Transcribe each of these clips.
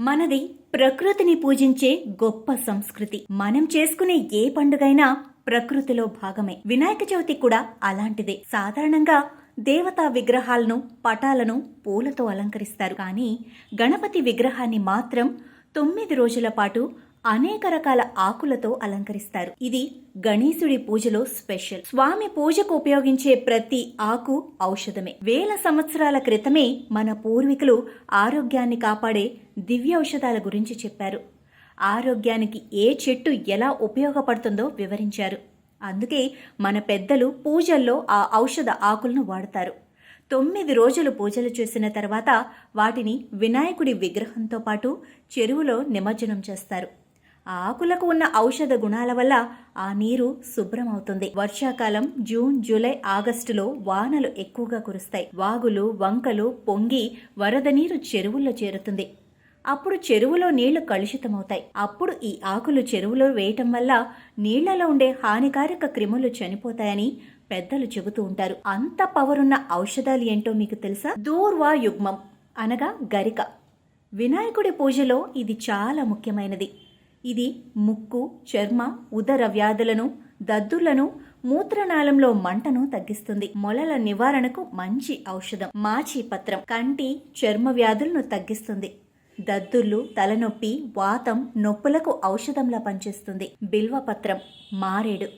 మనది ప్రకృతిని పూజించే గొప్ప సంస్కృతి. మనం చేసుకునే ఏ పండుగైనా ప్రకృతిలో భాగమే. వినాయక చవితి కూడా అలాంటిదే. సాధారణంగా దేవతా విగ్రహాలను, పటాలను పూలతో అలంకరిస్తారు. కానీ గణపతి విగ్రహాన్ని మాత్రం 9 రోజుల పాటు అనేక రకాల ఆకులతో అలంకరిస్తారు. ఇది గణేశుడి పూజలో స్పెషల్. స్వామి పూజకు ఉపయోగించే ప్రతి ఆకు ఔషధమే. వేల సంవత్సరాల క్రితమే మన పూర్వీకులు ఆరోగ్యాన్ని కాపాడే దివ్య ఔషధాల గురించి చెప్పారు. ఆరోగ్యానికి ఏ చెట్టు ఎలా ఉపయోగపడుతుందో వివరించారు. అందుకే మన పెద్దలు పూజల్లో ఆ ఔషధ ఆకులను వాడతారు. 9 రోజులు పూజలు చేసిన తర్వాత వాటిని వినాయకుడి విగ్రహంతో పాటు చెరువులో నిమజ్జనం చేస్తారు. ఆ ఆకులకు ఉన్న ఔషధ గుణాల వల్ల ఆ నీరు శుభ్రమవుతుంది. వర్షాకాలం జూన్, జూలై, ఆగస్టులో వానలు ఎక్కువగా కురుస్తాయి. వాగులు, వంకలు పొంగి వరద నీరు చెరువుల్లో చేరుతుంది. అప్పుడు చెరువులో నీళ్లు కలుషితమవుతాయి. అప్పుడు ఈ ఆకులు చెరువులో వేయటం వల్ల నీళ్లలో ఉండే హానికారక క్రిములు చనిపోతాయని పెద్దలు చెబుతూ ఉంటారు. అంత పవరున్న ఔషధాలు ఏంటో మీకు తెలుసా? దూర్వా యుగ్మం అనగా గరిక. వినాయకుడి పూజలో ఇది చాలా ముఖ్యమైనది. ఇది ముక్కు, చర్మ, ఉదర వ్యాధులను, దద్దులను, మూత్రనాళంలో మంటను తగ్గిస్తుంది. మొలల నివారణకు మంచి ఔషధం. మాచి పత్రం కంటి, చర్మ వ్యాధులను తగ్గిస్తుంది. దద్దుర్లు, తలనొప్పి, వాతం, నొప్పులకు ఔషధంలా పనిచేస్తుంది. బిల్వపత్రం, మారేడు.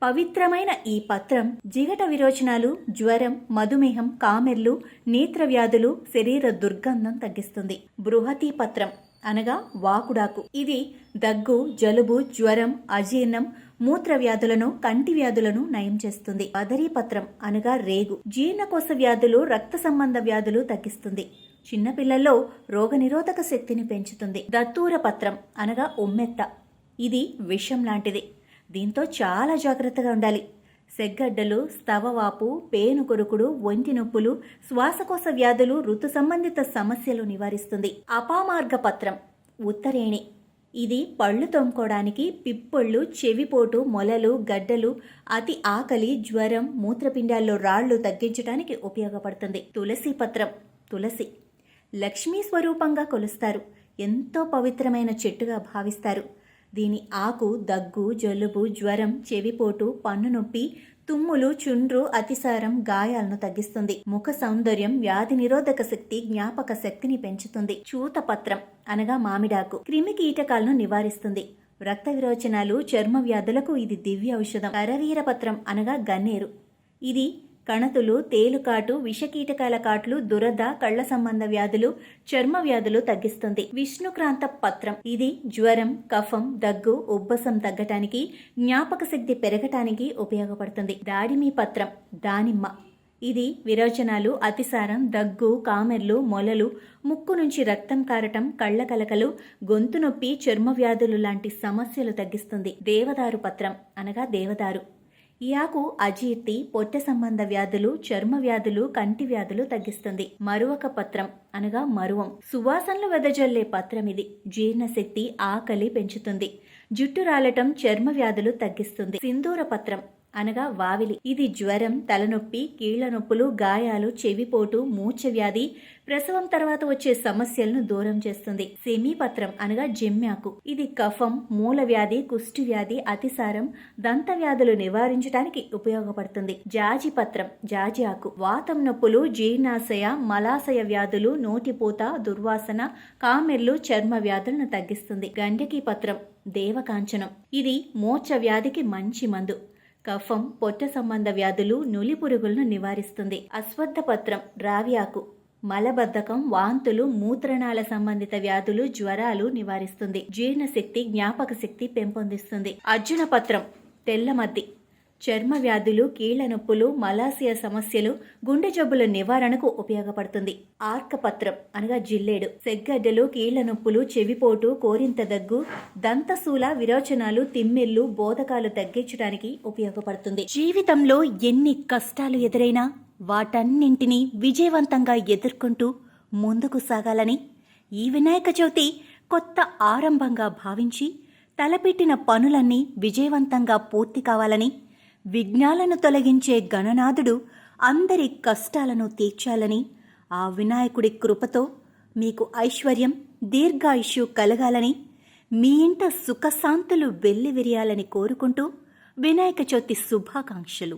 పవిత్రమైన ఈ పత్రం జిగట విరోచనాలు, జ్వరం, మధుమేహం, కామెర్లు, నేత్ర వ్యాధులు, శరీర దుర్గంధం తగ్గిస్తుంది. బృహతి పత్రం అనగా వాకుడాకు. ఇది దగ్గు, జలుబు, జ్వరం, అజీర్ణం, మూత్ర వ్యాధులను, కంటి వ్యాధులను నయం చేస్తుంది. బదరీపత్రం అనగా రేగు. జీర్ణకోశ వ్యాధులు, రక్త సంబంధ వ్యాధులు తగ్గిస్తుంది. చిన్నపిల్లల్లో రోగనిరోధక శక్తిని పెంచుతుంది. దత్తూర పత్రం అనగా ఉమ్మెత్త. ఇది విషం లాంటిది. దీంతో చాలా జాగ్రత్తగా ఉండాలి. సెగ్గడ్డలు, స్తవవాపు, పేను కొరుకుడు, ఒంటి నొప్పులు, శ్వాసకోశ వ్యాధులు, ఋతు సంబంధిత సమస్యలు నివారిస్తుంది. అపామార్గ పత్రం ఉత్తరేణి. ఇది పళ్ళు తోముకోవడానికి, పిప్పొళ్ళు, చెవిపోటు, మొలలు, గడ్డలు, అతి ఆకలి, జ్వరం, మూత్రపిండాల్లో రాళ్లు తగ్గించడానికి ఉపయోగపడుతుంది. తులసి పత్రం తులసి లక్ష్మీ స్వరూపంగా కొలుస్తారు. ఎంతో పవిత్రమైన చెట్టుగా భావిస్తారు. దీని ఆకు దగ్గు, జలుబు, జ్వరం, చెవిపోటు, పన్ను నొప్పి, తుమ్ములు, చుండ్రు, అతిసారం, గాయాలను తగ్గిస్తుంది. ముఖ సౌందర్యం, వ్యాధి నిరోధక శక్తి, జ్ఞాపక శక్తిని పెంచుతుంది. చూతపత్రం అనగా మామిడాకు. క్రిమి కీటకాలను నివారిస్తుంది. రక్త విరోచనాలు, చర్మ వ్యాధులకు ఇది దివ్య ఔషధం. కరవీరపత్రం అనగా గన్నేరు. ఇది కణతులు, తేలుకాటు, విషకీటకాల కాట్లు, దురద, కళ్ల సంబంధ వ్యాధులు, చర్మ వ్యాధులు తగ్గిస్తుంది. విష్ణుక్రాంత పత్రం. ఇది జ్వరం, కఫం, దగ్గు, ఉబ్బసం తగ్గటానికి, జ్ఞాపక శక్తి పెరగటానికి ఉపయోగపడుతుంది. దాడిమి పత్రం దానిమ్మ. ఇది విరోచనాలు, అతిసారం, దగ్గు, కామెర్లు, మొలలు, ముక్కు నుంచి రక్తం కారటం, కళ్ల కలకలు, గొంతు నొప్పి, చర్మ వ్యాధులు లాంటి సమస్యలు తగ్గిస్తుంది. దేవదారు పత్రం అనగా దేవదారు. ఈ ఆకు అజీర్తి, పొట్ట సంబంధ వ్యాధులు, చర్మ వ్యాధులు, కంటి వ్యాధులు తగ్గిస్తుంది. మరువక పత్రం అనగా మరువం. సువాసనలు వెదజల్లే పత్రం ఇది. జీర్ణశక్తి, ఆకలి పెంచుతుంది. జుట్టు రాలటం, చర్మ వ్యాధులు తగ్గిస్తుంది. సింధూర పత్రం అనగా వావిలి. ఇది జ్వరం, తలనొప్పి, కీళ్ల నొప్పులు, గాయాలు, చెవిపోటు, మూర్ఛ వ్యాధి, ప్రసవం తర్వాత వచ్చే సమస్యలను దూరం చేస్తుంది. సెమీపత్రం అనగా జమ్యాకు. ఇది కఫం, మూల వ్యాధి, కుష్టి వ్యాధి, అతిసారం, దంత వ్యాధులు నివారించడానికి ఉపయోగపడుతుంది. జాజి పత్రం జాజి ఆకు. వాతం నొప్పులు, జీర్ణాశయ, మలాశయ వ్యాధులు, నోటిపూత, దుర్వాసన, కామెర్లు, చర్మ వ్యాధులను తగ్గిస్తుంది. గండకీ పత్రం దేవకాంచనం. ఇది మూర్ఛ వ్యాధికి మంచి మందు. కఫం, పొట్ట సంబంధ వ్యాధులు, నులి పురుగులను నివారిస్తుంది. అశ్వత్థ పత్రం రావి ఆకు. మలబద్ధకం, వాంతులు, మూత్రనాళ సంబంధిత వ్యాధులు, జ్వరాలు నివారిస్తుంది. జీర్ణశక్తి, జ్ఞాపక శక్తి పెంపొందిస్తుంది. అర్జున పత్రం తెల్లమద్ది. చర్మ వ్యాధులు, కీళ్ల నొప్పులు, మలాశయ సమస్యలు, గుండె జబ్బుల నివారణకు ఉపయోగపడుతుంది. ఆర్కపత్రం అనగా జిల్లేడు. సెగ్గడ్డలు, కీళ్ల నొప్పులు, చెవిపోటు, కోరింత దగ్గు, దంతశూల, విరోచనాలు, తిమ్మిర్లు, బోధకాలు తగ్గించడానికి ఉపయోగపడుతుంది. జీవితంలో ఎన్ని కష్టాలు ఎదురైనా వాటన్నింటినీ విజయవంతంగా ఎదుర్కొంటూ ముందుకు సాగాలని ఈ వినాయక చవితి కొత్త ఆరంభంగా భావించి తలపెట్టిన పనులన్నీ విజయవంతంగా పూర్తి కావాలని, విఘ్నాలను తొలగించే గణనాథుడు అందరి కష్టాలను తీర్చాలని, ఆ వినాయకుడి కృపతో మీకు ఐశ్వర్యం, దీర్ఘాయుష్యు కలగాలని, మీ ఇంట సుఖశాంతులు వెల్లివిరియాలని కోరుకుంటూ వినాయక చవితి శుభాకాంక్షలు.